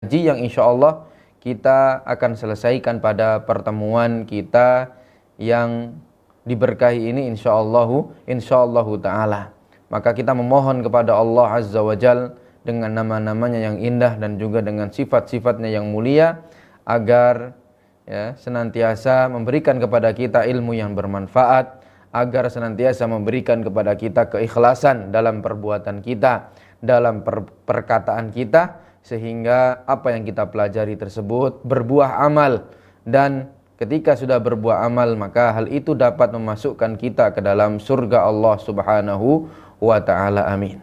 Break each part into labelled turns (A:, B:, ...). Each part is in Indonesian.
A: haji yang insya Allah kita akan selesaikan pada pertemuan kita yang diberkahi ini insya Allah ta'ala. Maka kita memohon kepada Allah Azza wa Jal dengan nama-namanya yang indah dan juga dengan sifat-sifatnya yang mulia, agar senantiasa memberikan kepada kita ilmu yang bermanfaat, agar senantiasa memberikan kepada kita keikhlasan dalam perbuatan kita, dalam perkataan kita, sehingga apa yang kita pelajari tersebut berbuah amal, dan ketika sudah berbuah amal maka hal itu dapat memasukkan kita ke dalam surga Allah Subhanahu wa ta'ala. Amin.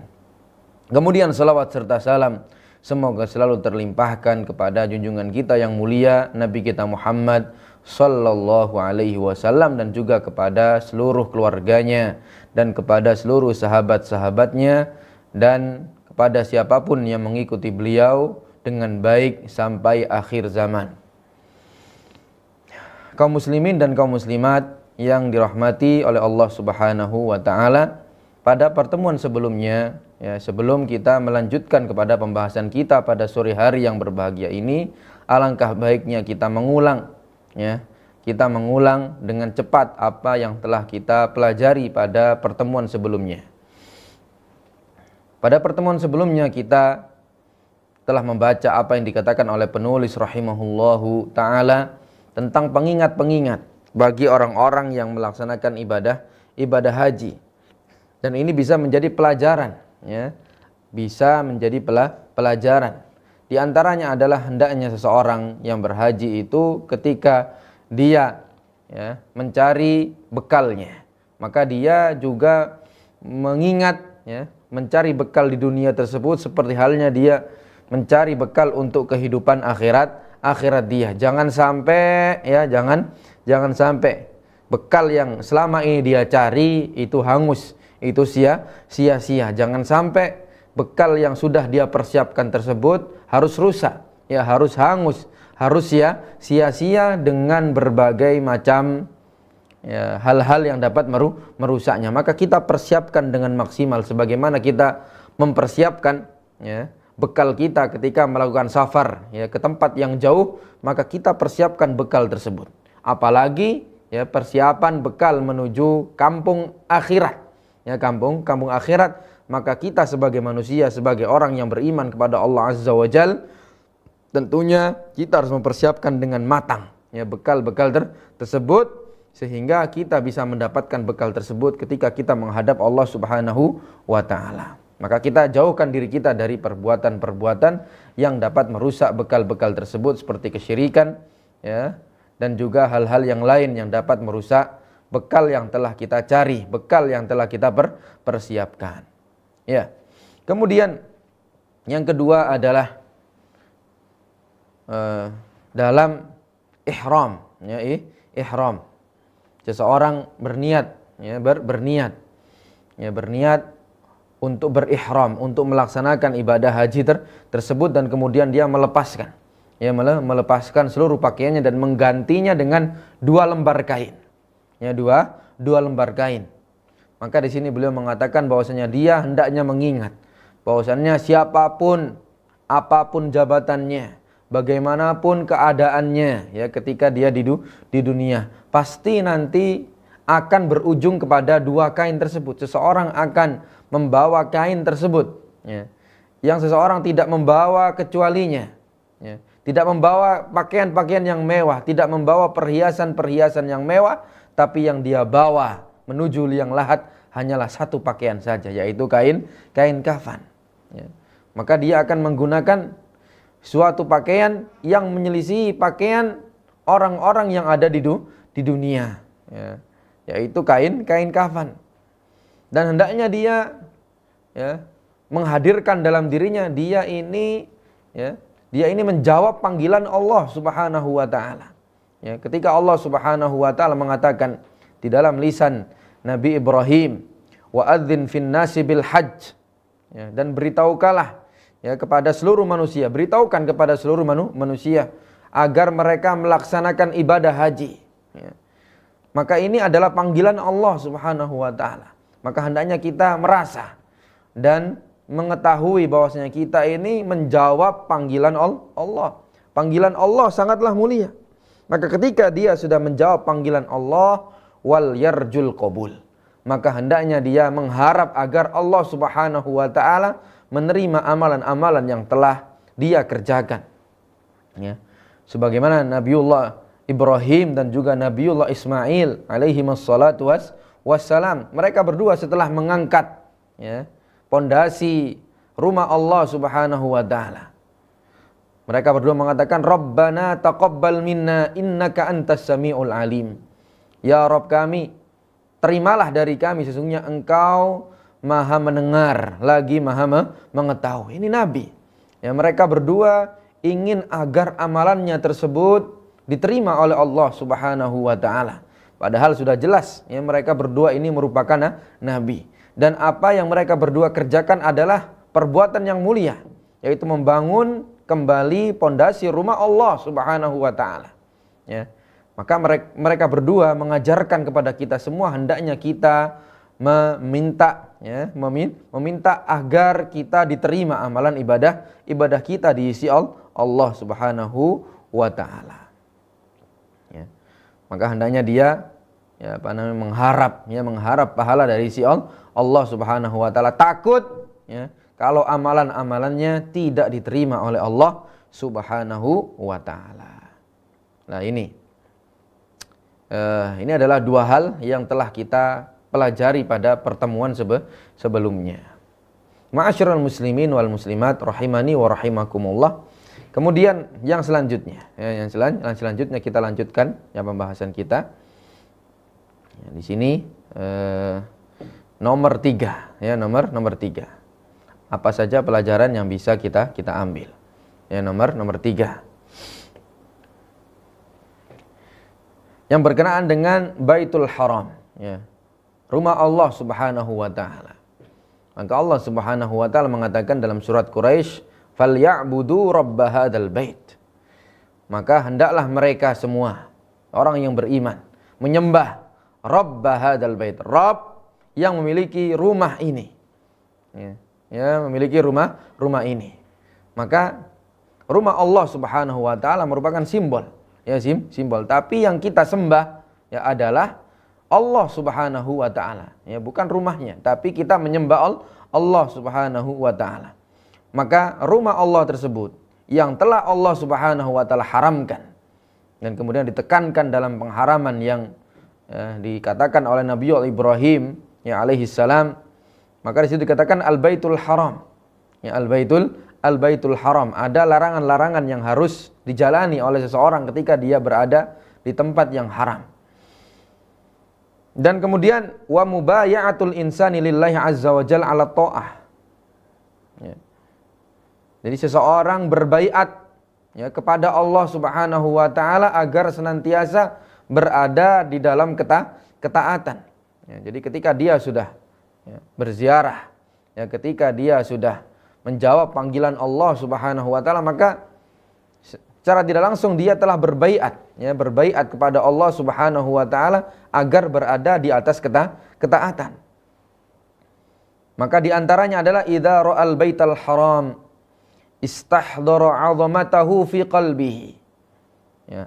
A: Kemudian salawat serta salam semoga selalu terlimpahkan kepada junjungan kita yang mulia Nabi kita Muhammad sallallahu alaihi wasallam, dan juga kepada seluruh keluarganya dan kepada seluruh sahabat-sahabatnya dan kepada siapapun yang mengikuti beliau dengan baik sampai akhir zaman. Kaum muslimin dan kaum muslimat yang dirahmati oleh Allah Subhanahu wa ta'ala, pada pertemuan sebelumnya, sebelum kita melanjutkan kepada pembahasan kita pada sore hari yang berbahagia ini, alangkah baiknya kita mengulang, kita mengulang dengan cepat apa yang telah kita pelajari pada pertemuan sebelumnya. Pada pertemuan sebelumnya kita telah membaca apa yang dikatakan oleh penulis rahimahullahu ta'ala tentang pengingat-pengingat bagi orang-orang yang melaksanakan ibadah haji. Dan ini bisa menjadi pelajaran, bisa menjadi pelajaran. Di antaranya adalah hendaknya seseorang yang berhaji itu ketika dia mencari bekalnya, maka dia juga mengingat mencari bekal di dunia tersebut seperti halnya dia mencari bekal untuk kehidupan akhirat dia. Jangan sampai jangan sampai bekal yang selama ini dia cari itu hangus, itu sia-sia. Jangan sampai bekal yang sudah dia persiapkan tersebut harus rusak, harus hangus, harus sia-sia dengan berbagai macam hal-hal yang dapat merusaknya. Maka kita persiapkan dengan maksimal sebagaimana kita mempersiapkan bekal kita ketika melakukan safar ke tempat yang jauh, maka kita persiapkan bekal tersebut. Apalagi persiapan bekal menuju kampung akhirat, kampung akhirat, maka kita sebagai manusia, sebagai orang yang beriman kepada Allah Azza wa Jal, tentunya kita harus mempersiapkan dengan matang bekal-bekal tersebut, sehingga kita bisa mendapatkan bekal tersebut ketika kita menghadap Allah Subhanahu wa ta'ala. Maka kita jauhkan diri kita dari perbuatan-perbuatan yang dapat merusak bekal-bekal tersebut, seperti kesyirikan dan juga hal-hal yang lain yang dapat merusak bekal yang telah kita cari, bekal yang telah kita persiapkan. Kemudian yang kedua adalah dalam ihram, ihram. Seseorang berniat untuk berihram, untuk melaksanakan ibadah haji tersebut, dan kemudian dia melepaskan seluruh pakaiannya dan menggantinya dengan dua lembar kain. Dua lembar kain. Maka di sini beliau mengatakan bahwasanya dia hendaknya mengingat bahwasanya siapapun, apapun jabatannya, bagaimanapun keadaannya ketika dia di dunia, pasti nanti akan berujung kepada dua kain tersebut. Seseorang akan membawa kain tersebut, yang seseorang tidak membawa kecualinya, tidak membawa pakaian-pakaian yang mewah, tidak membawa perhiasan-perhiasan yang mewah, tapi yang dia bawa menuju liang lahat hanyalah satu pakaian saja, yaitu kain kafan. Maka dia akan menggunakan suatu pakaian yang menyelisihi pakaian orang-orang yang ada di dunia, yaitu kain kafan. Dan hendaknya dia menghadirkan dalam dirinya dia ini menjawab panggilan Allah Subhanahu wa ta'ala. Ketika Allah Subhanahu wa ta'ala mengatakan di dalam lisan Nabi Ibrahim, wa adzin fin nasi bil hajj, dan beritahukanlah kepada seluruh manusia, beritahukan kepada seluruh manusia agar mereka melaksanakan ibadah haji. Maka ini adalah panggilan Allah Subhanahu wa ta'ala. Maka hendaknya kita merasa dan mengetahui bahwasanya kita ini menjawab panggilan Allah. Panggilan Allah sangatlah mulia. Maka ketika dia sudah menjawab panggilan Allah, wal yarjul qabul, maka hendaknya dia mengharap agar Allah Subhanahu wa taala menerima amalan-amalan yang telah dia kerjakan. Ya. Sebagaimana Nabiullah Ibrahim dan juga Nabiullah Ismail alaihi wassalatu wassalam, mereka berdua setelah mengangkat pondasi rumah Allah Subhanahu wa taala, mereka berdua mengatakan, Rabbana taqabbal minna innaka antas samiul alim. Ya Rabb kami, terimalah dari kami, sesungguhnya Engkau Maha mendengar lagi Maha mengetahui. Ini Nabi. Ya, mereka berdua ingin agar amalannya tersebut diterima oleh Allah Subhanahu wa taala. Padahal sudah jelas ya, mereka berdua ini merupakan nabi. Dan apa yang mereka berdua kerjakan adalah perbuatan yang mulia, yaitu membangun kembali pondasi rumah Allah Subhanahu wa taala. Ya. Maka mereka berdua mengajarkan kepada kita semua, hendaknya kita meminta agar kita diterima amalan ibadah kita diisi Allah Subhanahu wa taala. Ya. Maka hendaknya dia mengharap pahala dari si Allah Subhanahu wa taala, takut kalau amalan-amalannya tidak diterima oleh Allah Subhanahu wa taala. Nah, ini adalah dua hal yang telah kita pelajari pada pertemuan sebelumnya. Ma'asyiral muslimin wal muslimat rahimani wa rahimakumullah. Kemudian yang selanjutnya, selanjutnya kita lanjutkan pembahasan kita. Di sini nomor 3, nomor 3. Apa saja pelajaran yang bisa kita ambil? Nomor 3. Yang berkenaan dengan Baitul Haram, rumah Allah Subhanahu wa taala. Maka Allah Subhanahu wa taala mengatakan dalam surat Quraisy, "Falyabudu rabb hadzal bait." Maka hendaklah mereka semua orang yang beriman menyembah Rabb hadzal bait, Rabb yang memiliki rumah ini. Memiliki rumah ini. Maka rumah Allah Subhanahu wa taala merupakan simbol. Simbol. Tapi yang kita sembah adalah Allah Subhanahu wa taala. Bukan rumahnya, tapi kita menyembah Allah Subhanahu wa taala. Maka rumah Allah tersebut yang telah Allah Subhanahu wa taala haramkan dan kemudian ditekankan dalam pengharaman yang dikatakan oleh Nabi Ibrahim alaihi salam, maka di situ dikatakan al-baitul haram. Al-baitul haram, ada larangan-larangan yang harus dijalani oleh seseorang ketika dia berada di tempat yang haram. Dan kemudian wa mubaya'atul insani lillahi azza wa jalla 'ala ta'ah. Jadi seseorang berbaiat kepada Allah Subhanahu wa taala agar senantiasa berada di dalam ketaatan. Jadi ketika dia sudah berziarah, ketika dia sudah menjawab panggilan Allah Subhanahu wa taala, maka secara tidak langsung dia telah berbaiat, berbaiat kepada Allah Subhanahu wa taala agar berada di atas ketaatan. Maka di antaranya adalah idza ra'al baital haram istahdara 'azamatahu fi qalbihi.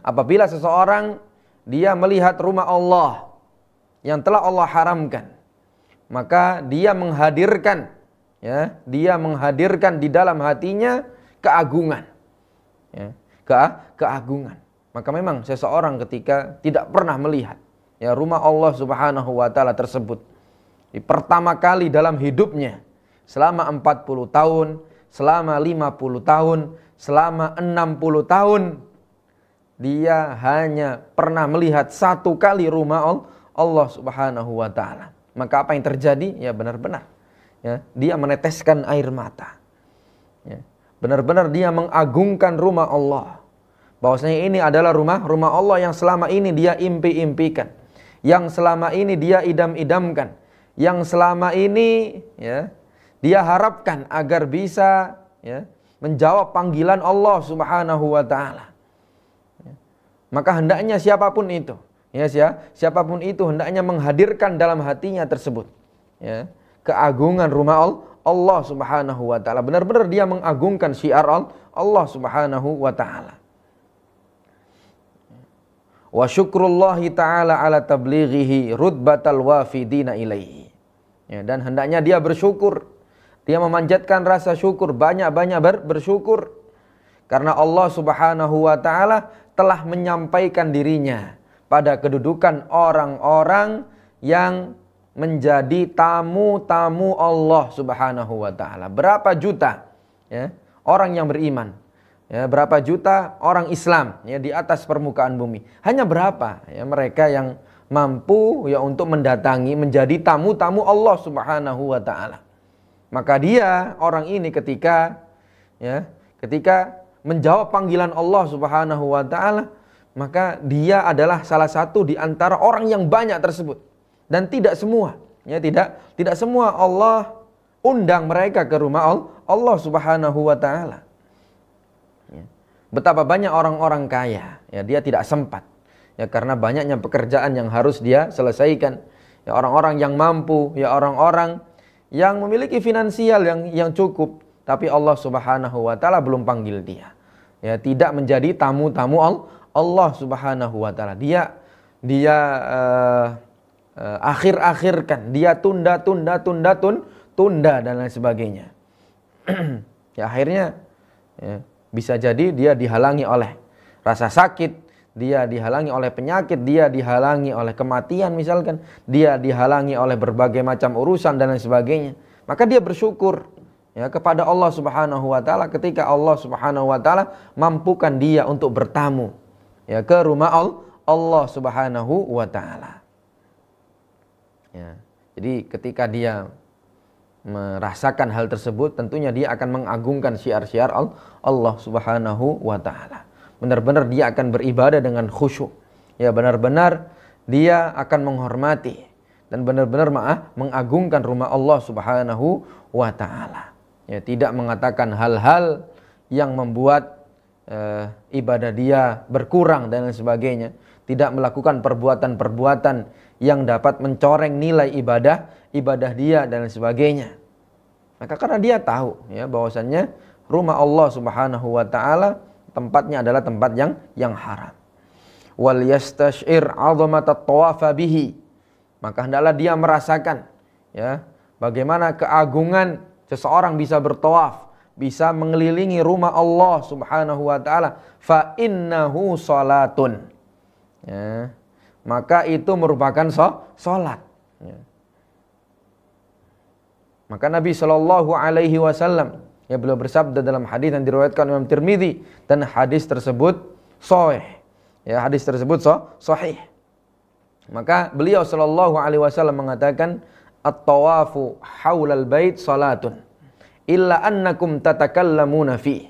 A: Apabila seseorang dia melihat rumah Allah yang telah Allah haramkan, maka dia menghadirkan di dalam hatinya keagungan. Keagungan. Maka memang seseorang ketika tidak pernah melihat rumah Allah Subhanahu wa taala tersebut di pertama kali dalam hidupnya, selama 40 tahun, selama 50 tahun, selama 60 tahun, dia hanya pernah melihat satu kali rumah Allah Subhanahu wa taala. Maka apa yang terjadi? Benar-benar dia meneteskan air mata. Benar-benar dia mengagungkan rumah Allah. Bahwasanya ini adalah rumah Allah yang selama ini dia impi-impikan, yang selama ini dia idam-idamkan, yang selama ini dia harapkan agar bisa menjawab panggilan Allah Subhanahu wa taala. Maka hendaknya siapapun itu, siapapun itu hendaknya menghadirkan dalam hatinya tersebut keagungan rumah Allah Subhanahu wa taala. Benar-benar dia mengagungkan syiar Allah Subhanahu wa taala. Wa syukrullahi ta'ala ala tablighihi rutbatal wafidina ilaihi. Ya, dan hendaknya dia bersyukur. Dia memanjatkan rasa syukur, banyak-banyak bersyukur. Karena Allah Subhanahu wa ta'ala telah menyampaikan dirinya pada kedudukan orang-orang yang menjadi tamu-tamu Allah Subhanahu wa ta'ala. Berapa juta ya, orang yang beriman. Ya, berapa juta orang Islam ya, di atas permukaan bumi. Hanya berapa ya, mereka yang mampu ya untuk mendatangi, menjadi tamu-tamu Allah Subhanahu wa ta'ala. Maka dia, orang ini ketika menjawab panggilan Allah Subhanahu wa ta'ala, maka dia adalah salah satu di antara orang yang banyak tersebut. Dan tidak semua ya, tidak semua Allah undang mereka ke rumah Allah Subhanahu wa ta'ala. Betapa banyak orang-orang kaya ya, dia tidak sempat ya, karena banyaknya pekerjaan yang harus dia selesaikan. Ya, orang-orang yang mampu, ya orang-orang yang memiliki finansial yang cukup, tapi Allah Subhanahu wa taala belum panggil dia. Ya, tidak menjadi tamu-tamu Allah Subhanahu wa taala. Dia akhir-akhirkan, dia tunda dan lain sebagainya. Ya, akhirnya ya, bisa jadi dia dihalangi oleh rasa sakit, dia dihalangi oleh penyakit, dia dihalangi oleh kematian misalkan, dia dihalangi oleh berbagai macam urusan dan lain sebagainya. Maka dia bersyukur ya kepada Allah Subhanahu wa taala ketika Allah Subhanahu wa taala mampukan dia untuk bertamu ya ke rumah Allah Subhanahu wa taala. Ya. Jadi ketika dia merasakan hal tersebut, tentunya dia akan mengagungkan syiar-syiar Allah Subhanahu wa taala. Benar-benar dia akan beribadah dengan khusyuk. Ya, benar-benar dia akan menghormati dan benar-benar mengagungkan rumah Allah Subhanahu wa taala. Ya, tidak mengatakan hal-hal yang membuat ibadah dia berkurang dan lain sebagainya. Tidak melakukan perbuatan-perbuatan yang dapat mencoreng nilai ibadah dia dan lain sebagainya. Maka karena dia tahu ya bahwasannya rumah Allah Subhanahu wa taala tempatnya adalah tempat yang haram. Wal yastash'ir 'azamata tawafa bihi. Maka hendaklah dia merasakan ya bagaimana keagungan seseorang bisa bertawaf, bisa mengelilingi rumah Allah Subhanahu wa taala. Fa innahu salatun. Ya. Maka itu merupakan salat. Ya. Maka Nabi Shallallahu Alaihi Wasallam ya beliau bersabda dalam hadis yang diriwayatkan Imam Tirmidzi dan hadis tersebut sahih. Ya, hadis tersebut sahih. Maka beliau Shallallahu Alaihi Wasallam mengatakan at-tawafu haulal bait salatun illa annakum tatakallamuna fi.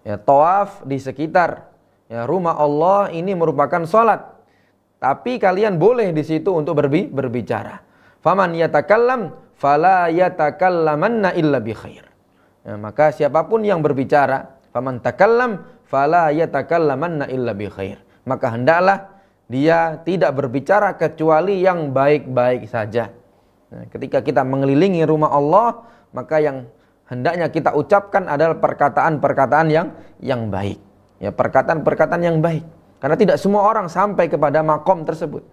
A: Ya, tawaf di sekitar ya rumah Allah ini merupakan salat. Tapi kalian boleh di situ untuk berbicara. Faman yatakallam fala yatakallamanna illa bi khair. Ya, maka siapapun yang berbicara, faman takallam fala yatakallamanna illa bi khair. Maka hendaklah dia tidak berbicara kecuali yang baik-baik saja. Nah, ketika kita mengelilingi rumah Allah, maka yang hendaknya kita ucapkan adalah perkataan-perkataan yang baik. Ya, perkataan-perkataan yang baik. Karena tidak semua orang sampai kepada makom tersebut.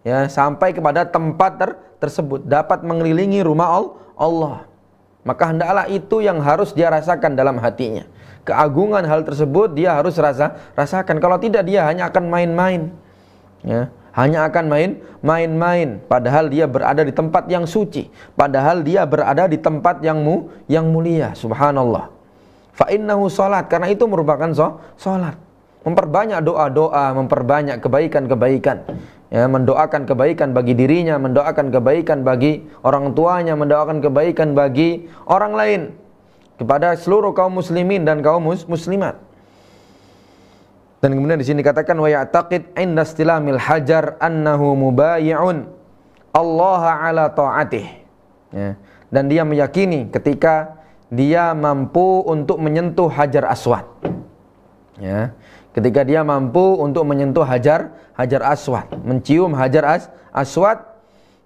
A: Ya, sampai kepada tempat tersebut dapat mengelilingi rumah Allah. Maka hendaklah itu yang harus dia rasakan dalam hatinya. Keagungan hal tersebut dia harus rasakan. Kalau tidak dia hanya akan main-main. Ya, hanya akan main-main padahal dia berada di tempat yang suci, padahal dia berada di tempat yang mulia. Subhanallah. Fa innahu salat, karena itu merupakan salat. Memperbanyak doa-doa, memperbanyak kebaikan-kebaikan. Ya, mendoakan kebaikan bagi dirinya, mendoakan kebaikan bagi orang tuanya, mendoakan kebaikan bagi orang lain, kepada seluruh kaum muslimin dan kaum muslimat. Dan kemudian di sini dikatakan wa ya'taqid 'inda istilamil hajar annahu mubayyi'un Allah ala ta'atih. Ya, dan dia meyakini ketika dia mampu untuk menyentuh Hajar Aswad. Ya, ketika dia mampu untuk menyentuh Hajar Aswad, mencium Hajar Aswad,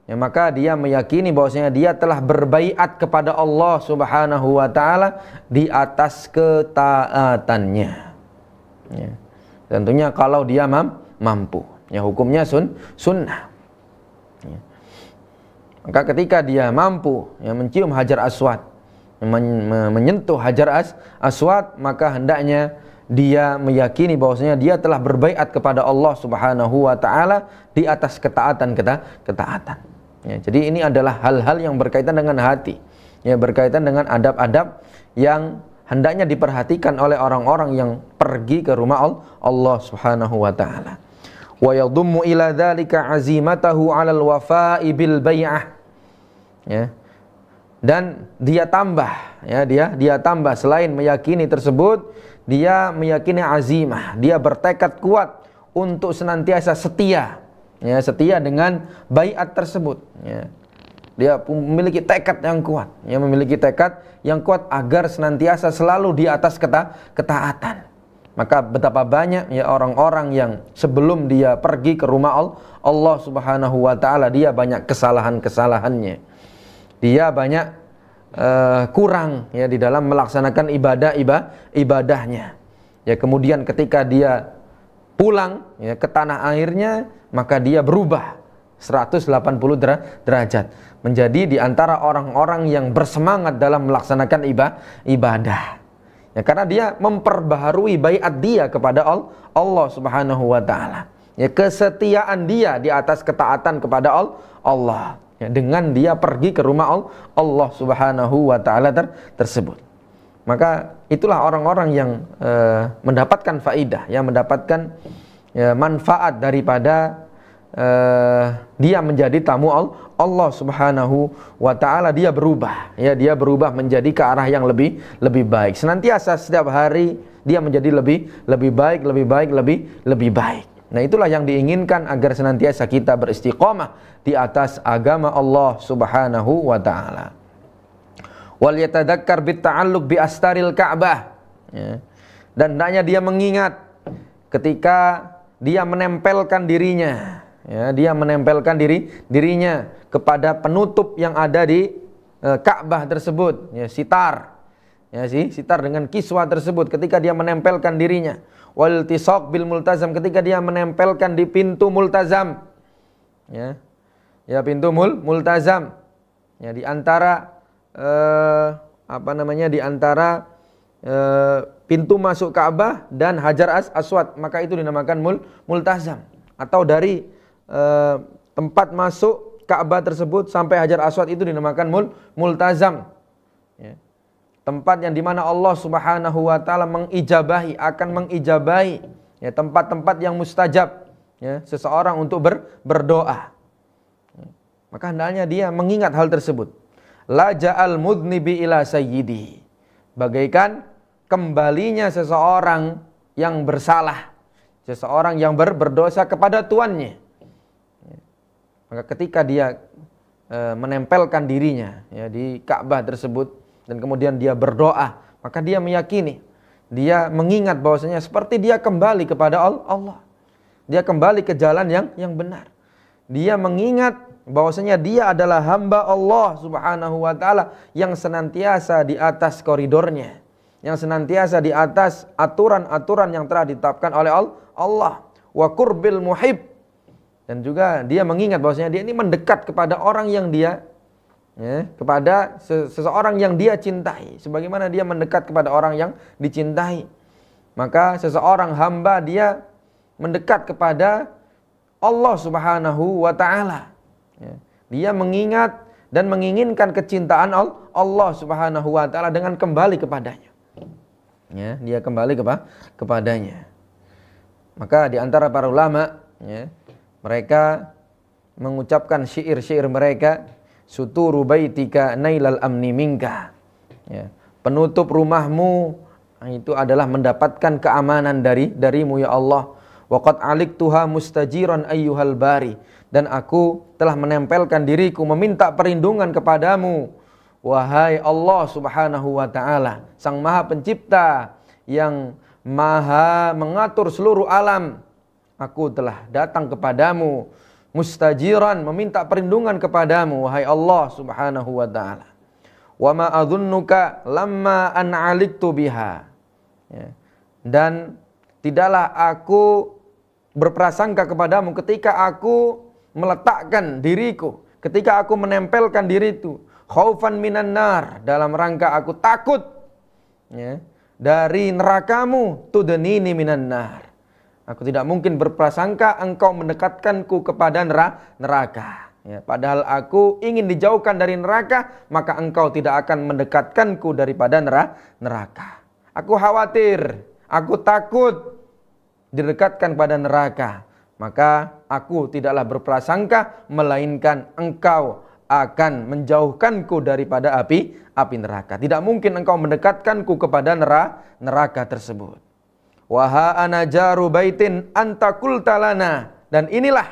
A: ya, maka dia meyakini bahwasanya dia telah berbaiat kepada Allah Subhanahu wa taala di atas ketaatannya. Ya. Tentunya kalau dia mampu. Ya, hukumnya sunnah. Ya. Maka ketika dia mampu ya, mencium Hajar Aswad, menyentuh Hajar Aswad, maka hendaknya dia meyakini bahwasanya dia telah berbaiat kepada Allah Subhanahu wa taala di atas ketaatan. Ya, jadi ini adalah hal-hal yang berkaitan dengan hati. Ya, berkaitan dengan adab-adab yang hendaknya diperhatikan oleh orang-orang yang pergi ke rumah Allah Subhanahu wa taala. Wa yadhummu ila dzalika azimatahu 'alal wafa'i bil bai'ah. Ya. Dan dia tambah, ya, dia tambah selain meyakini tersebut, dia meyakini azimah, dia bertekad kuat untuk senantiasa setia, ya, setia dengan baiat tersebut, ya. Dia memiliki tekad yang kuat, ya, memiliki tekad yang kuat agar senantiasa selalu di atas ketaatan. Maka betapa banyak ya orang-orang yang sebelum dia pergi ke rumah Allah Subhanahu wa taala, dia banyak kesalahan-kesalahannya. Dia banyak kurang ya di dalam melaksanakan ibadahnya. Ya, kemudian ketika dia pulang ya ke tanah airnya, maka dia berubah 180 derajat menjadi di antara orang-orang yang bersemangat dalam melaksanakan ibadah. Ya, karena dia memperbaharui baiat dia kepada Allah Subhanahu wa taala. Ya, kesetiaan dia di atas ketaatan kepada Allah. Ya, dengan dia pergi ke rumah Allah Subhanahu wa taala tersebut. Maka itulah orang-orang yang mendapatkan faidah, yang mendapatkan manfaat daripada dia menjadi tamu Allah Subhanahu wa taala. Dia berubah, ya, dia berubah menjadi ke arah yang lebih baik. Senantiasa setiap hari dia menjadi lebih baik. Nah, itulah yang diinginkan agar senantiasa kita beristiqomah di atas agama Allah Subhanahu wa taala. Wal yatadzakkar bit ta'alluq bi astaril Ka'bah. Ya. Dan hendaknya dia mengingat ketika dia menempelkan dirinya, ya, dia menempelkan dirinya kepada penutup yang ada di Ka'bah tersebut, ya, sitar. Ya, sitar dengan kiswah tersebut, ketika dia menempelkan dirinya. Wal tisaq bil multazam, ketika dia menempelkan di pintu multazam. Ya. Ya, pintu multazam. Ya, di antara di antara pintu masuk Ka'bah dan Hajar Aswad, maka itu dinamakan multazam. Atau dari tempat masuk Ka'bah tersebut sampai Hajar Aswad itu dinamakan multazam. Ya. Tempat yang dimana Allah Subhanahu wa taala akan mengijabahi ya, tempat-tempat yang mustajab ya, seseorang untuk berdoa. Ya. Maka hendaknya dia mengingat hal tersebut. La ja'al mudnibi ila sayyidi, bagaikan kembalinya seseorang yang bersalah, seseorang yang berdosa kepada tuannya. Ya. Maka ketika dia menempelkan dirinya ya, di Ka'bah tersebut dan kemudian dia berdoa, maka dia meyakini, dia mengingat bahwasanya seperti dia kembali kepada Allah. Dia kembali ke jalan yang benar. Dia mengingat bahwasanya dia adalah hamba Allah Subhanahu wa taala yang senantiasa di atas koridornya, yang senantiasa di atas aturan-aturan yang telah ditetapkan oleh Allah. Wa qurbil muhib, dan juga dia mengingat bahwasanya dia ini mendekat kepada orang yang dia kepada seseorang yang dia cintai, sebagaimana dia mendekat kepada orang yang dicintai. Maka seseorang hamba dia mendekat kepada Allah Subhanahu wa taala. Dia mengingat dan menginginkan kecintaan Allah Subhanahu wa taala dengan kembali kepadanya. Ya, dia kembali kepadanya. Maka di antara para ulama, ya, mereka mengucapkan syair-syair mereka, suturu baitika nailal amni minka. Ya, penutup rumahmu itu adalah mendapatkan keamanan darimu ya Allah. Waqad aliktuha mustajiran ayyuhal bari, dan aku telah menempelkan diriku meminta perlindungan kepadamu, wahai Allah Subhanahu wa taala, Sang Maha Pencipta yang Maha mengatur seluruh alam. Aku telah datang kepadamu mustajiran, meminta perlindungan kepadamu wahai Allah Subhanahu wa taala. Wa ma adhunnuka lamma an 'aliktu biha. Ya. Dan tidaklah aku berprasangka kepadamu ketika aku meletakkan diriku, ketika aku menempelkan diri itu khaufan minan nar, dalam rangka aku takut, ya, dari nerakamu, tudnini minan nar. Aku tidak mungkin berprasangka engkau mendekatkanku kepada neraka. Ya, padahal aku ingin dijauhkan dari neraka, maka engkau tidak akan mendekatkanku daripada neraka. Aku khawatir, aku takut didekatkan pada neraka, maka aku tidaklah berprasangka melainkan engkau akan menjauhkanku daripada api neraka. Tidak mungkin engkau mendekatkanku kepada neraka tersebut. Wa ana jaru baitin anta qulta lana, dan inilah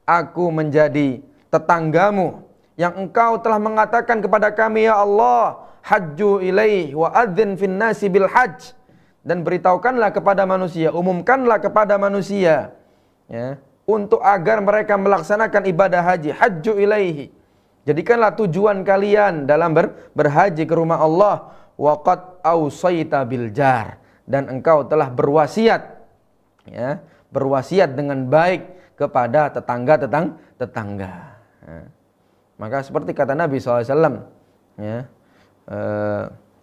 A: aku menjadi tetanggamu yang engkau telah mengatakan kepada kami, ya Allah, hajju ilaih wa adzin fin nasi bil hajj, dan beritahukanlah kepada manusia, umumkanlah kepada manusia, ya, untuk agar mereka melaksanakan ibadah haji. Hajju ilaihi, jadikanlah tujuan kalian dalam berhaji ke rumah Allah. Wa qad ausaita bil jar, dan engkau telah berwasiat, ya, berwasiat dengan baik kepada tetangga. Ya. Maka seperti kata Nabi SAW, ya,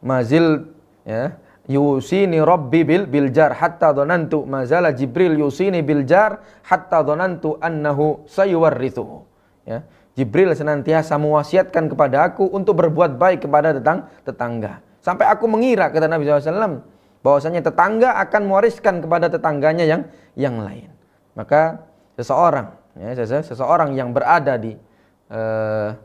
A: mazil, ya, yusini rabbi bil jar hatta dhanantu mazala Jibril yusini bil jar hatta dhanantu annahu sayuwarrithu. Ya, Jibril senantiasa mewasiatkan kepada aku untuk berbuat baik kepada tetangga. Sampai aku mengira, kata Nabi SAW, bahwasanya tetangga akan mewariskan kepada tetangganya yang lain. Maka seseorang, ya, seseorang yang berada di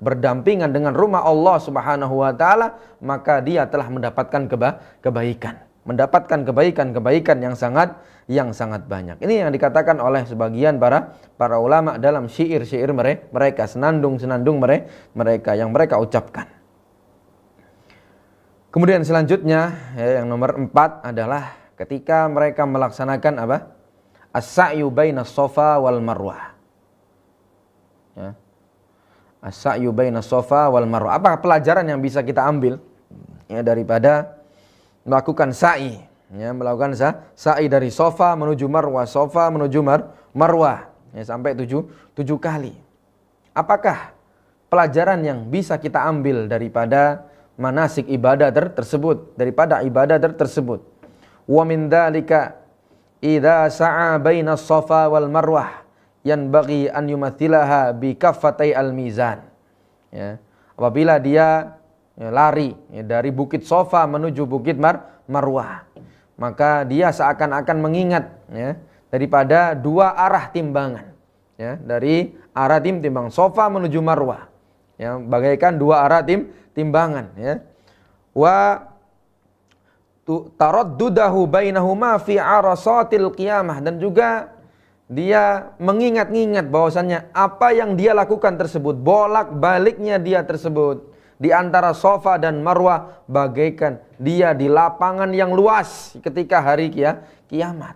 A: berdampingan dengan rumah Allah Subhanahu wa taala, maka dia telah mendapatkan kebaikan, mendapatkan kebaikan yang sangat banyak. Ini yang dikatakan oleh sebagian para ulama dalam syair-syair mereka, senandung-senandung mereka yang mereka ucapkan. Kemudian selanjutnya, ya, yang nomor 4 adalah ketika mereka melaksanakan apa? As-sa'yu bainas Safa wal Marwah. Ya. As-sa'yu bainas Safa wal Marwah. Apa pelajaran yang bisa kita ambil, ya, daripada melakukan sa'i, ya, melakukan sa'i dari Safa menuju Marwah, Safa menuju Marwah, ya, sampai 7 kali. Apakah pelajaran yang bisa kita ambil daripada manasik ibadah tersebut, daripada ibadah tersebut? Wa min dzalika idza sa'a bainas Safa wal Marwah yanbaghi an yumathilaha bi kaffatai al-mizan. Ya, apabila dia, ya, lari, ya, dari bukit Safa menuju bukit Marwah, maka dia seakan-akan mengingat, ya, daripada 2 arah timbangan, ya, dari arah timbang Safa menuju Marwah, ya, bagaikan 2 arah timbangan, ya. Wa taraddudahu bainahuma fi arasatil qiyamah, dan juga dia mengingat-ingat bahwasannya apa yang dia lakukan tersebut, bolak-baliknya dia tersebut di antara Safa dan Marwah bagaikan dia di lapangan yang luas ketika hari kiamat.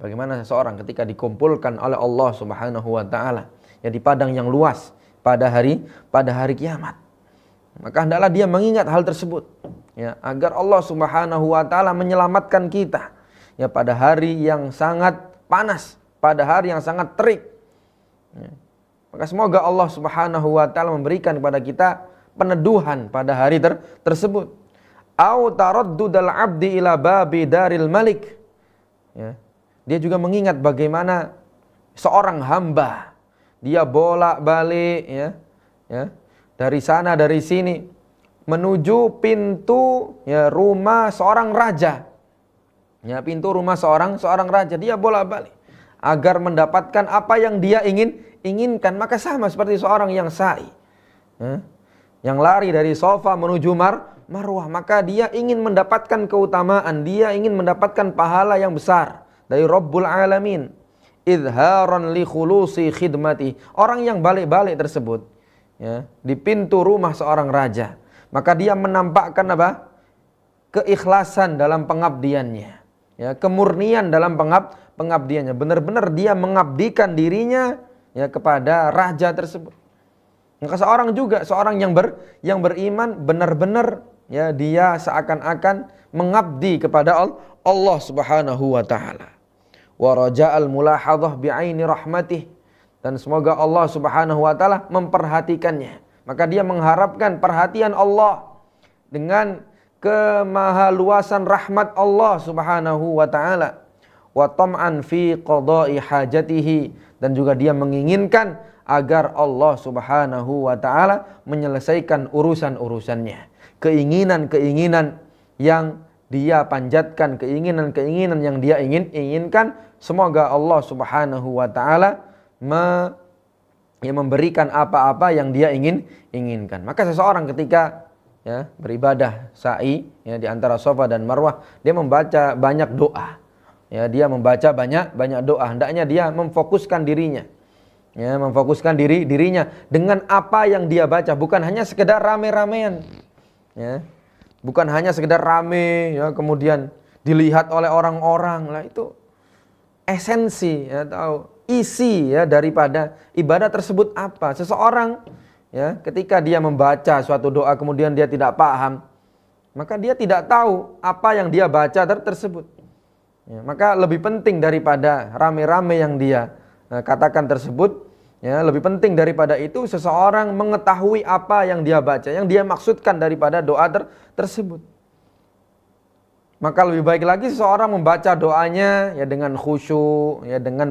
A: Bagaimana seseorang ketika dikumpulkan oleh Allah Subhanahu wa taala, ya, di padang yang luas pada hari kiamat. Maka hendaklah dia mengingat hal tersebut, ya, agar Allah Subhanahu wa taala menyelamatkan kita, ya, pada hari yang sangat panas, pada hari yang sangat terik. Ya. Maka semoga Allah Subhanahu wa taala memberikan kepada kita peneduhan pada hari tersebut. Au taraddudal abdi ila babi daril malik. Ya. Dia juga mengingat bagaimana seorang hamba, dia bolak-balik, ya, dari sana dari sini menuju pintu, ya, rumah seorang raja. Ya, pintu rumah seorang raja, dia bolak-balik agar mendapatkan apa yang dia inginkan. Maka sama seperti seorang yang sa'i, ya, yang lari dari Safa menuju Marwah, maka dia ingin mendapatkan keutamaan, dia ingin mendapatkan pahala yang besar dari Rabbul Alamin. Idharan li khulusi khidmati, orang yang balik-balik tersebut, ya, di pintu rumah seorang raja, maka dia menampakkan apa? Keikhlasan dalam pengabdiannya. ya, kemurnian dalam pengabdiannya. Benar-benar dia mengabdikan dirinya ya kepada raja tersebut. Maka seorang yang beriman benar-benar ya dia seakan-akan mengabdi kepada Allah Subhanahu wa taala. Wa raja'al mulahadhah bi'aini rahmatih, dan semoga Allah Subhanahu wa taala memperhatikannya. Maka dia mengharapkan perhatian Allah dengan kemahaluasan rahmat Allah Subhanahu wa taala. Wa tam'an fi qada'i hajatihi, dan juga dia menginginkan agar Allah Subhanahu wa taala menyelesaikan urusan-urusannya. Keinginan-keinginan yang dia panjatkan, keinginan-keinginan yang dia inginkan, semoga Allah Subhanahu wa taala memberikan apa-apa yang dia inginkan. Maka seseorang ketika ya beribadah sa'i ya di antara Safa dan Marwah, dia membaca banyak doa. Ya, dia membaca banyak doa. Hendaknya dia memfokuskan dirinya. Ya, memfokuskan dirinya dengan apa yang dia baca, bukan hanya sekedar rame-ramean. Ya. Bukan hanya sekedar rame ya kemudian dilihat oleh orang-orang. Lah itu esensi ya, atau isi ya daripada ibadah tersebut apa? Seseorang ya ketika dia membaca suatu doa kemudian dia tidak paham, maka dia tidak tahu apa yang dia baca tersebut. Ya, maka lebih penting daripada rame-rame yang dia katakan tersebut, ya, lebih penting daripada itu seseorang mengetahui apa yang dia baca, yang dia maksudkan daripada doa tersebut. Maka lebih baik lagi seseorang membaca doanya ya dengan khusyuk, ya dengan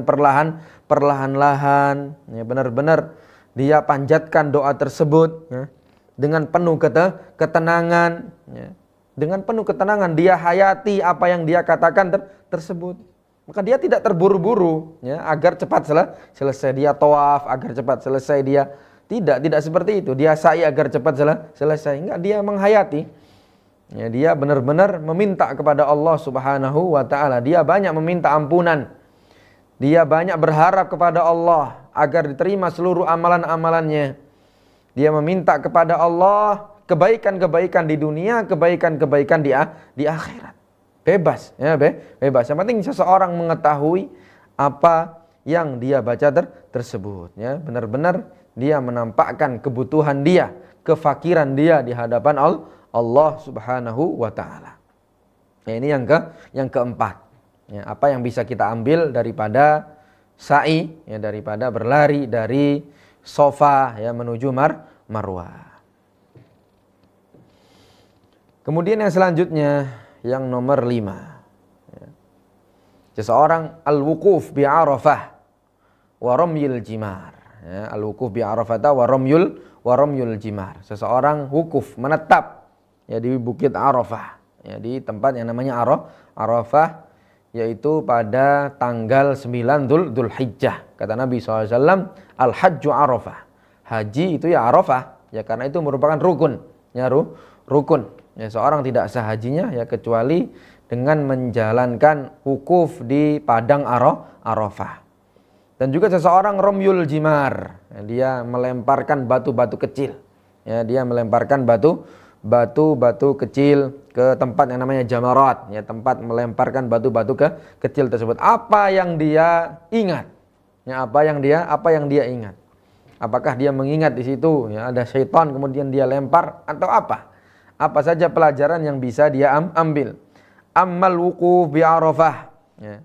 A: perlahan-lahan, ya benar-benar dia panjatkan doa tersebut ya, dengan penuh ketenangan, ya. Dengan penuh ketenangan dia hayati apa yang dia katakan tersebut. Maka dia tidak terburu-buru ya, agar cepat selesai dia tawaf, agar cepat selesai dia tidak seperti itu. Dia sa'i agar cepat selesai. Enggak, dia menghayati. Ya, dia benar-benar meminta kepada Allah Subhanahu wa taala. Dia banyak meminta ampunan. Dia banyak berharap kepada Allah agar diterima seluruh amalan-amalannya. Dia meminta kepada Allah kebaikan-kebaikan di dunia, kebaikan-kebaikan di akhirat. Bebas, ya bebas. Yang penting seseorang mengetahui apa yang dia baca tersebut. Ya, benar-benar dia menampakkan kebutuhan dia, kefakiran dia di hadapan Allah Subhanahu wa taala. Ya, ini yang keempat. Ya, apa yang bisa kita ambil daripada sa'i, ya daripada berlari dari Safa ya menuju Marwah. Kemudian yang selanjutnya yang nomor 5. Ya. Seseorang al-wuquf bi Arafah wa ramyil jimar. Ya, al-wuquf bi Arafah wa ramyul jimar. Seseorang wukuf menetap ya di Bukit Arafah, ya di tempat yang namanya Arafah, yaitu pada tanggal 9 Dzulhijjah. Kata Nabi SAW, al-hajju Arafah. Haji itu ya Arafah, ya karena itu merupakan rukun, ya rukun. Ya, seorang tidak sah hajinya ya kecuali dengan menjalankan wukuf di padang Arafah. Dan juga seseorang romyul jimar, ya, dia melemparkan batu-batu kecil. Ya, dia melemparkan batu-batu kecil ke tempat yang namanya jamarat, ya tempat melemparkan batu-batu kecil tersebut. Apa yang dia ingat? Ya, apa yang dia ingat? Apakah dia mengingat di situ ya ada syaitan kemudian dia lempar atau apa? Apa saja pelajaran yang bisa dia ambil? Ammal wukuf bi Arafah. Ya.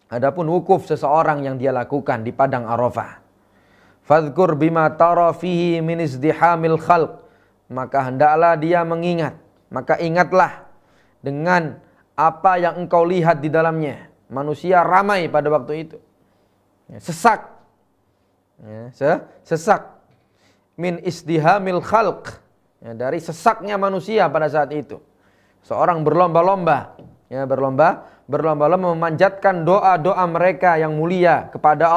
A: Adapun wukuf seseorang yang dia lakukan di padang Arafah. Fadhkur bima tara fihi min izdihamil khalq. Maka hendaklah dia mengingat. Maka ingatlah dengan apa yang engkau lihat di dalamnya. Manusia ramai pada waktu itu. Ya, sesak. Ya, sesak. Min izdihamil khalq. Ya, dari sesaknya manusia pada saat itu. Seorang berlomba-lomba, ya berlomba-lomba memanjatkan doa-doa mereka yang mulia kepada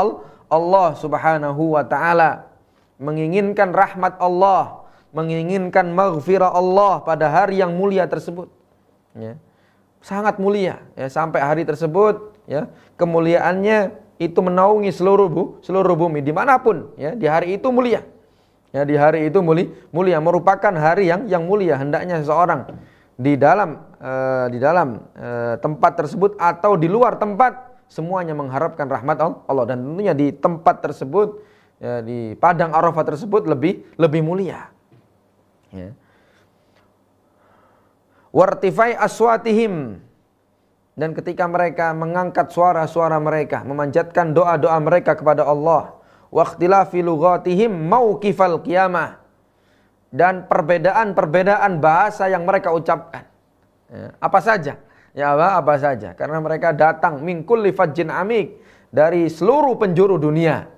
A: Allah Subhanahu wa taala, menginginkan rahmat Allah, menginginkan maghfirah Allah pada hari yang mulia tersebut. Ya. Sangat mulia, ya sampai hari tersebut, ya kemuliaannya itu menaungi seluruh bumi dimanapun, ya di hari itu mulia. Ya di hari itu mulia merupakan hari yang mulia. Hendaknya seseorang di dalam tempat tersebut atau di luar tempat, semuanya mengharapkan rahmat Allah, dan tentunya di tempat tersebut, ya, di padang Arafah tersebut lebih mulia. Ya. Wartifai aswatihim, dan ketika mereka mengangkat suara-suara mereka, memanjatkan doa-doa mereka kepada Allah, wa ikhtilafi lughatihim mauqifal qiyamah, dan perbedaan-perbedaan bahasa yang mereka ucapkan. Ya, apa saja? Ya, apa saja? Karena mereka datang min kulli fajjin amik, dari seluruh penjuru dunia.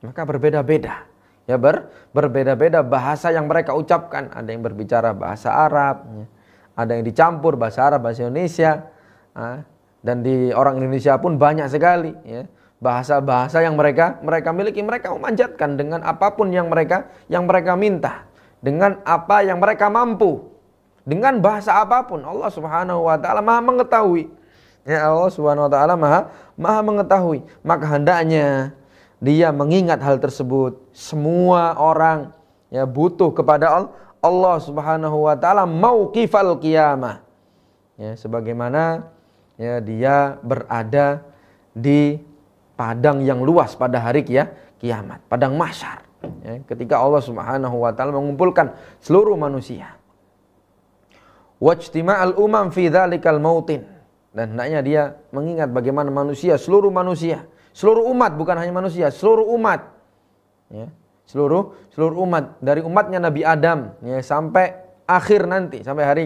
A: Maka berbeda-beda. Ya, berbeda-beda bahasa yang mereka ucapkan. Ada yang berbicara bahasa Arab, ya. Ada yang dicampur bahasa Arab, bahasa Indonesia. Dan di orang Indonesia pun banyak sekali, ya, bahasa-bahasa yang mereka miliki. Mereka memanjatkan dengan apapun yang mereka minta, dengan apa yang mereka mampu, dengan bahasa apapun. Allah Subhanahu wa taala Maha mengetahui. Ya, Allah Subhanahu wa taala Maha mengetahui. Maka hendaknya dia mengingat hal tersebut. Semua orang, ya, butuh kepada Allah Subhanahu wa taala mauqifal qiyamah. Ya, sebagaimana, ya, dia berada di padang yang luas pada hari kiamat, padang mahsyar, ya, ketika Allah Subhanahu wa taala mengumpulkan seluruh manusia. Wajtima'al umam fi dzalikal mautin, dan hendaknya dia mengingat bagaimana manusia, seluruh umat, bukan hanya manusia, seluruh umat, ya, seluruh umat, dari umatnya Nabi Adam, ya, sampai akhir nanti, sampai hari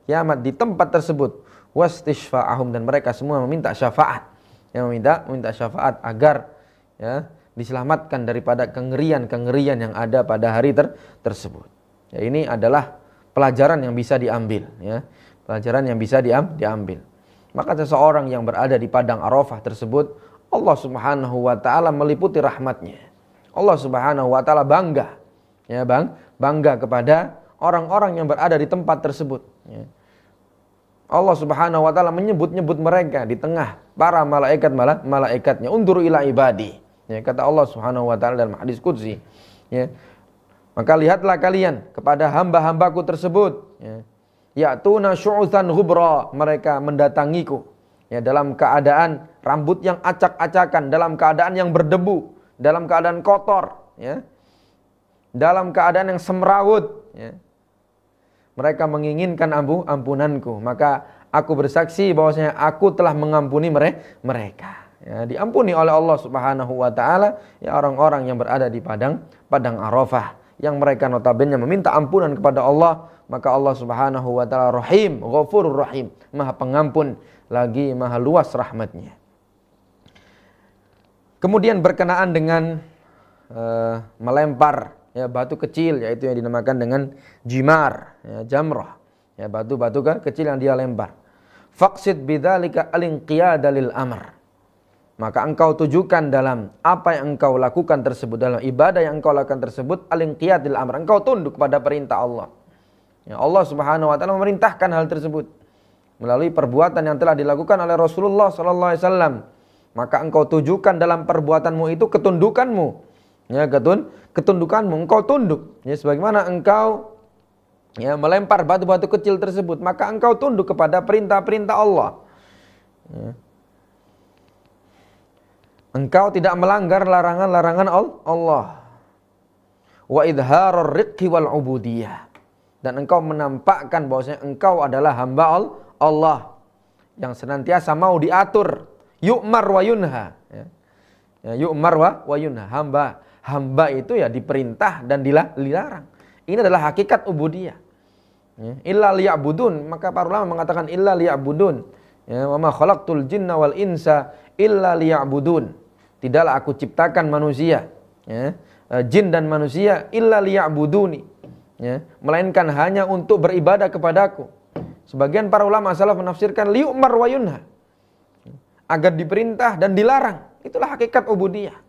A: kiamat, di tempat tersebut. Wastishfa'ahum, dan mereka semua meminta syafaat, yang meminta syafaat agar, ya, diselamatkan daripada kengerian yang ada pada hari tersebut. Ya, ini adalah pelajaran yang bisa diambil, ya, pelajaran yang bisa diambil. Maka seseorang yang berada di padang Arafah tersebut, Allah Subhanahu wa taala meliputi rahmatnya. Allah Subhanahu wa taala bangga, ya, bangga kepada orang-orang yang berada di tempat tersebut, ya. Allah Subhanahu wa taala menyebut-nyebut mereka di tengah para malaikatnya. Undur ila ibadi, ya, kata Allah Subhanahu wa taala dalam hadis qudsi, ya. Maka lihatlah kalian kepada hamba-hambaku tersebut, ya. Ya'tuna syu'utsan ghubra, mereka mendatangiku, ya, dalam keadaan rambut yang acak-acakan, dalam keadaan yang berdebu, dalam keadaan kotor, ya, dalam keadaan yang semrawut, ya. Mereka menginginkan ampunanku, maka aku bersaksi bahwasanya aku telah mengampuni mereka. Ya, diampuni oleh Allah Subhanahu wa taala, ya, orang-orang yang berada di padang Arafah, yang mereka notabene meminta ampunan kepada Allah. Maka Allah Subhanahu wa taala Rahim, Ghafurur Rahim, Maha Pengampun lagi Maha luas rahmatnya. Kemudian berkenaan dengan melempar, ya, batu kecil, yaitu yang dinamakan dengan jimar, ya, jamrah, ya, batu-batu kecil yang dia lempar. Faqsid bidzalika al-inqiyada lil amr, maka engkau tujukan dalam apa yang engkau lakukan tersebut, dalam ibadah yang engkau lakukan tersebut, al-inqiyad lil amr, engkau tunduk pada perintah Allah. Ya, Allah Subhanahu wa taala memerintahkan hal tersebut melalui perbuatan yang telah dilakukan oleh Rasulullah sallallahu alaihi wasallam. Maka engkau tujukan dalam perbuatanmu itu ketundukanmu. Ya, ketundukanmu, engkau tunduk, ya, sebagaimana engkau, ya, melempar batu-batu kecil tersebut, maka engkau tunduk kepada perintah-perintah Allah, ya. Engkau tidak melanggar larangan-larangan Allah. Wa idharur riqqi wal ubudiyah, dan engkau menampakkan bahwasanya engkau adalah hamba Allah yang senantiasa mau diatur, yu'mar wa yunha, ya. Ya, yu'mar wa yunha, hamba itu, ya, diperintah dan dilarang. Ini adalah hakikat ubudiyah, ya. Illa liya'budun, maka para ulama mengatakan illa liya'budun, ya, wa ma khalaqtul jinna wal insa illa liya'budun. Tidaklah aku ciptakan manusia, ya, jin dan manusia illa liya'buduni, ya, melainkan hanya untuk beribadah kepadaku. Sebagian para ulama salaf menafsirkan liyu'mar wa yunha, agar diperintah dan dilarang. Itulah hakikat ubudiyah,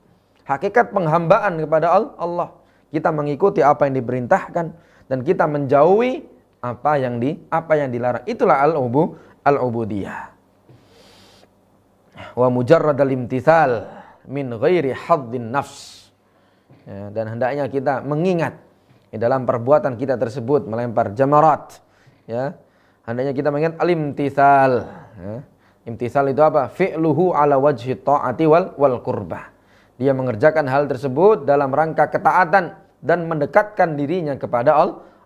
A: hakikat penghambaan kepada Allah. Kita mengikuti apa yang diperintahkan dan kita menjauhi apa yang dilarang. Itulah al-ubudiyah. Wa mujarradal imtithal min ghairi haddin nafs, ya, dan hendaknya kita mengingat, ya, dalam perbuatan kita tersebut melempar jamarat, ya, hendaknya kita mengingat al-imtithal. Ya. Imtithal itu apa? Fi'luhu ala wajhi ta'ati wal qurbah. Dia mengerjakan hal tersebut dalam rangka ketaatan dan mendekatkan dirinya kepada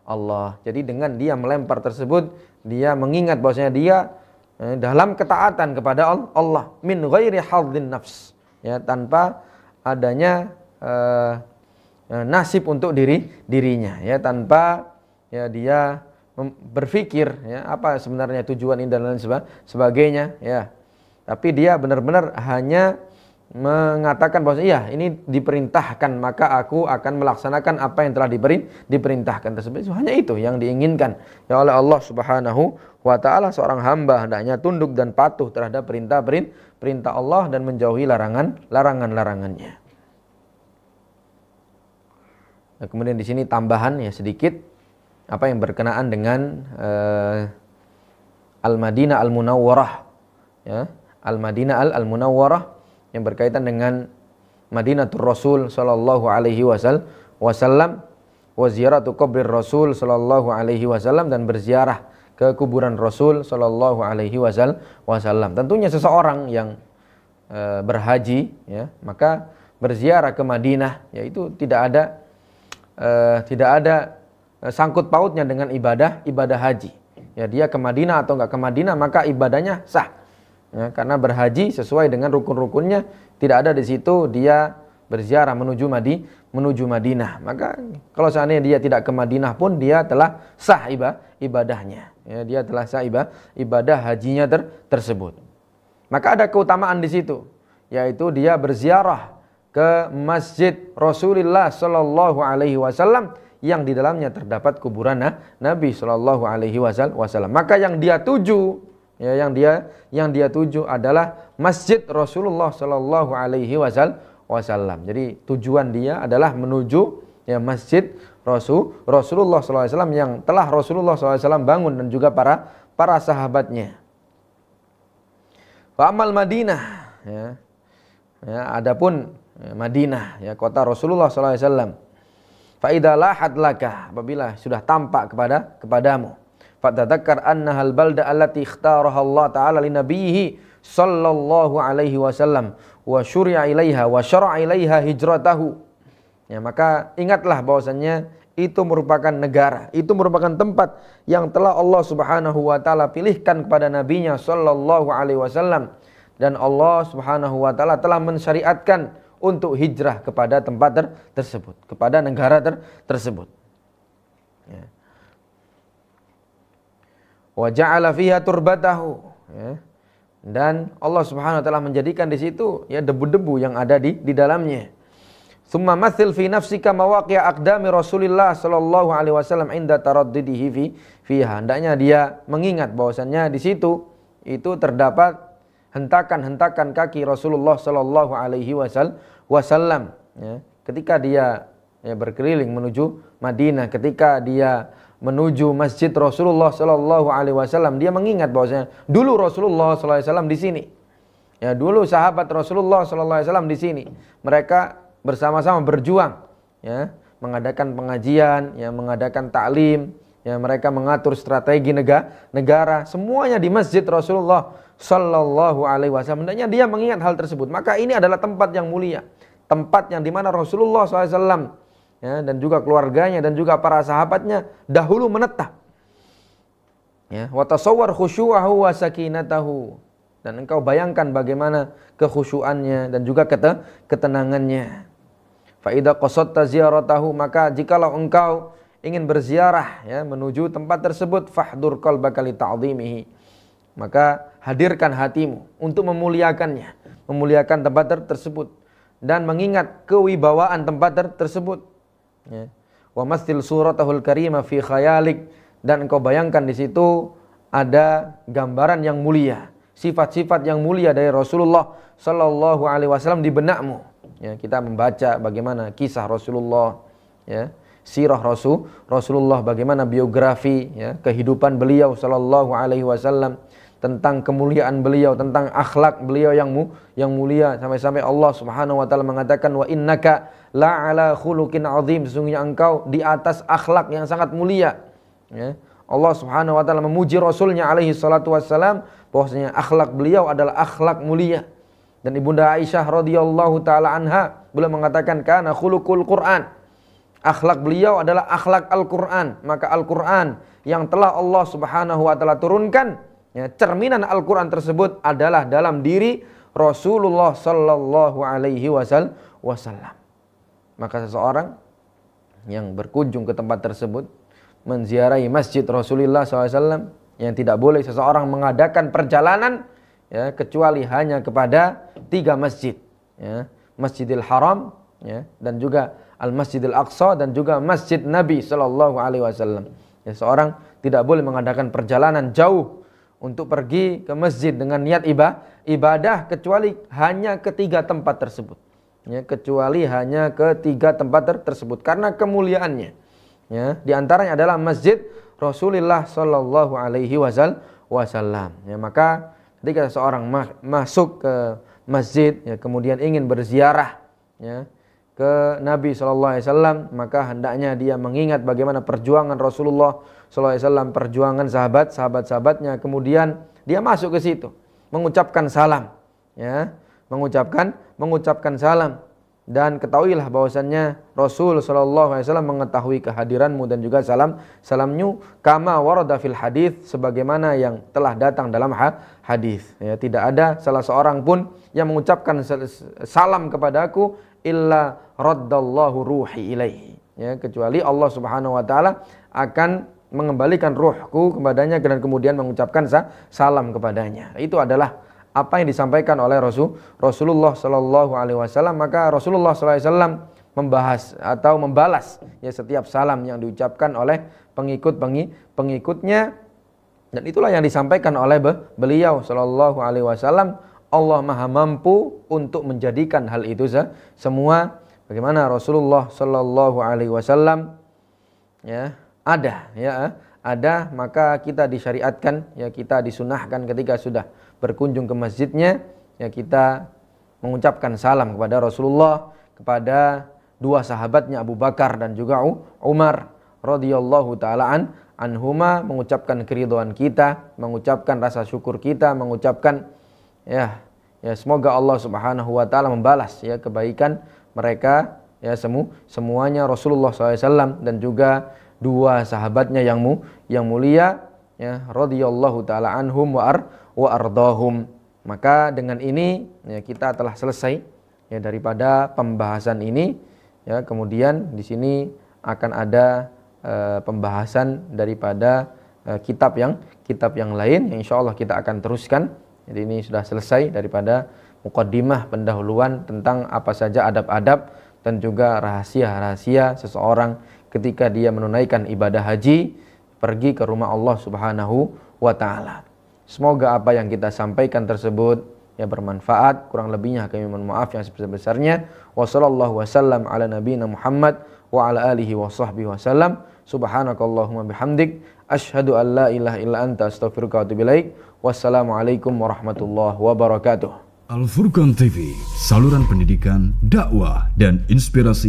A: Allah. Jadi dengan dia melempar tersebut, dia mengingat bahwasanya dia dalam ketaatan kepada Allah min ghairi hadzin nafs. Ya, tanpa adanya nasib untuk dirinya, ya, tanpa ya dia berpikir ya apa sebenarnya tujuan ini dan lain sebagainya, ya. Tapi dia benar-benar hanya mengatakan bahwa iya ini diperintahkan maka aku akan melaksanakan apa yang telah diperintahkan tersebut. Hanya itu yang diinginkan ya oleh Allah Subhanahu wa taala. Seorang hamba hendaknya tunduk dan patuh terhadap perintah Allah dan menjauhi larangannya. Nah, kemudian di sini tambahan ya sedikit apa yang berkenaan dengan Al-Madinah Al-Munawwarah, ya, Al-Madinah Al-Munawwarah yang berkaitan dengan Madinatul Rasul sallallahu alaihi wasallam wa ziyaratu qabrir Rasul sallallahu alaihi wasallam, dan berziarah ke kuburan Rasul sallallahu alaihi wasallam. Tentunya seseorang yang berhaji, ya, maka berziarah ke Madinah, yaitu tidak ada sangkut pautnya dengan ibadah haji. Ya, dia ke Madinah atau enggak ke Madinah maka ibadahnya sah. Ya, karena berhaji sesuai dengan rukun-rukunnya, tidak ada di situ dia berziarah menuju Madinah. Maka kalau seandainya dia tidak ke Madinah pun dia telah sah ibadahnya. Ya, dia telah sah ibadah hajinya tersebut. Maka ada keutamaan di situ, yaitu dia berziarah ke Masjid Rasulullah sallallahu alaihi wasallam yang di dalamnya terdapat kuburan Nabi sallallahu alaihi wasallam. Maka yang dia tuju, ya, yang dia tuju adalah Masjid Rasulullah sallallahu alaihi wasallam. Jadi tujuan dia adalah menuju ya Masjid Rasulullah sallallahu alaihi wasallam yang telah Rasulullah sallallahu alaihi wasallam bangun dan juga para sahabatnya. Wa amal Madinah, ya. Ya, adapun Madinah, ya, kota Rasulullah sallallahu alaihi wasallam. Fa idza lahat laka, apabila sudah tampak kepadamu, fatadzakkar annahal balda allati ikhtaraha Allah taala li nabiyhi sallallahu alaihi wasallam wa syuri'a ilaiha wa syara'a ilaiha hijratahu. Ya, maka ingatlah bahwasannya itu merupakan negara, itu merupakan tempat yang telah Allah Subhanahu wa taala pilihkan kepada nabinya sallallahu alaihi wasallam, dan Allah Subhanahu wa taala telah mensyariatkan untuk hijrah kepada tempat tersebut, kepada negara tersebut. Ya. Wa ja'ala fiha turbatahu, ya. Dan Allah Subhanahu wa taala menjadikan di situ ya debu-debu yang ada di dalamnya. Summa mathil fi nafsika mawaqi'a aqdami Rasulillah sallallahu alaihi wasallam inda taraddudihi fiha. Hendaknya dia mengingat bahwasannya di situ itu terdapat hentakan-hentakan kaki Rasulullah sallallahu alaihi wasallam, ya, ketika dia ya berkeliling menuju Madinah, ketika dia menuju Masjid Rasulullah sallallahu alaihi wasallam, dia mengingat bahwasanya dulu Rasulullah sallallahu alaihi wasallam di sini. Ya, dulu sahabat Rasulullah sallallahu alaihi wasallam di sini. Mereka bersama-sama berjuang, ya, mengadakan pengajian, ya, mengadakan taklim, ya, mereka mengatur strategi negara, semuanya di Masjid Rasulullah sallallahu alaihi wasallam. Hendaknya dia mengingat hal tersebut. Maka ini adalah tempat yang mulia, tempat yang dimana Rasulullah SAW, ya, dan juga keluarganya dan juga para sahabatnya dahulu menetap. Ya, wa tasawwar khusyu'ahu wa sakinatahu, dan engkau bayangkan bagaimana kekhusyuannya dan juga ketenangannya. Fa idza qasadta ziyaratahu, maka jikalau engkau ingin berziarah, ya, menuju tempat tersebut, fahdur qalbaka li ta'dhimihi, maka hadirkan hatimu untuk memuliakannya, memuliakan tempat tersebut dan mengingat kewibawaan tempat tersebut. Ya. Wa masthil suratahul karimah fi khayalik, dan engkau bayangkan di situ ada gambaran yang mulia, sifat-sifat yang mulia dari Rasulullah sallallahu alaihi wasallam di benakmu. Ya, kita membaca bagaimana kisah Rasulullah, ya, sirah Rasulullah, bagaimana biografi, ya, kehidupan beliau sallallahu alaihi wasallam, tentang kemuliaan beliau, tentang akhlak beliau yang mulia, sampai-sampai Allah Subhanahu wa taala mengatakan wa innaka la'ala khuluqin azim, sesungguhnya engkau di atas akhlak yang sangat mulia. Ya. Allah Subhanahu wa taala memuji Rasulnya alaihi salatu wassalam bahwasanya akhlak beliau adalah akhlak mulia. Dan Ibunda Aisyah radhiyallahu taala anha beliau mengatakan kana khuluqul Quran. Akhlak beliau adalah akhlak Al-Qur'an. Maka Al-Qur'an yang telah Allah Subhanahu wa taala turunkan, ya, cerminan Al-Qur'an tersebut adalah dalam diri Rasulullah sallallahu alaihi wasallam. Maka seseorang yang berkunjung ke tempat tersebut, menziarahi masjid Rasulullah SAW, yang tidak boleh seseorang mengadakan perjalanan, ya, kecuali hanya kepada 3 masjid, ya, Masjidil Haram, ya, dan juga Al-Masjidil Aqsa, dan juga Masjid Nabi SAW. Ya, seorang tidak boleh mengadakan perjalanan jauh untuk pergi ke masjid dengan niat ibadah kecuali hanya ke 3 tempat tersebut. Ya, kecuali hanya ke 3 tempat tersebut karena kemuliaannya. Ya, di antaranya adalah Masjid Rasulullah sallallahu alaihi wasallam. Ya, maka ketika seorang masuk ke masjid, ya, kemudian ingin berziarah, ya, ke Nabi sallallahu alaihi wasallam, maka hendaknya dia mengingat bagaimana perjuangan Rasulullah sallallahu alaihi wasallam, perjuangan sahabat-sahabatnya, kemudian dia masuk ke situ, mengucapkan salam, ya, mengucapkan salam. Dan ketahuilah bahwasannya Rasul sallallahu alaihi wasallam mengetahui kehadiranmu dan juga salamnya kama warada fil hadis, sebagaimana yang telah datang dalam hadis. Ya, tidak ada salah seorang pun yang mengucapkan salam kepadaku illa raddallahu ruhi ilaihi. Ya, kecuali Allah Subhanahu wa taala akan mengembalikan ruhku kepadanya dan kemudian mengucapkan salam kepadanya. Itu adalah apa yang disampaikan oleh Rasulullah sallallahu alaihi wasallam. Maka Rasulullah sallallahu alaihi wasallam membahas atau membalas, ya, setiap salam yang diucapkan oleh pengikutnya, dan itulah yang disampaikan oleh beliau sallallahu alaihi wasallam. Allah Maha mampu untuk menjadikan hal itu semua bagaimana Rasulullah sallallahu alaihi wasallam, ya, ada, maka kita disyariatkan, ya, kita disunahkan ketika sudah berkunjung ke masjidnya, ya, kita mengucapkan salam kepada Rasulullah, kepada 2 sahabatnya Abu Bakar dan juga Umar radhiyallahu taala anhuma, mengucapkan keridhaan kita, mengucapkan rasa syukur kita, mengucapkan ya semoga Allah Subhanahu wa taala membalas, ya, kebaikan mereka, ya, semuanya Rasulullah SAW dan juga 2 sahabatnya yang mulia, ya, radhiyallahu taala anhum wa ardahum. Maka dengan ini, ya, kita telah selesai, ya, daripada pembahasan ini, ya. Kemudian di sini akan ada pembahasan daripada kitab yang lain yang insyaallah kita akan teruskan. Jadi ini sudah selesai daripada muqaddimah, pendahuluan tentang apa saja adab-adab dan juga rahasia-rahasia seseorang ketika dia menunaikan ibadah haji, pergi ke rumah Allah Subhanahu wa taala. Semoga apa yang kita sampaikan tersebut, ya, bermanfaat. Kurang lebihnya kami mohon maaf yang sebesar-besarnya. Wassallallahu wasallam ala nabiyina Muhammad wa ala alihi wa sahbihi wasallam. Subhanakallahumma bihamdik asyhadu an la ilaha illa anta astaghfiruka wa atubu ilaik. Wassalamualaikum warahmatullahi wabarakatuh.
B: Al Furqan TV, saluran pendidikan, dakwah dan inspirasi.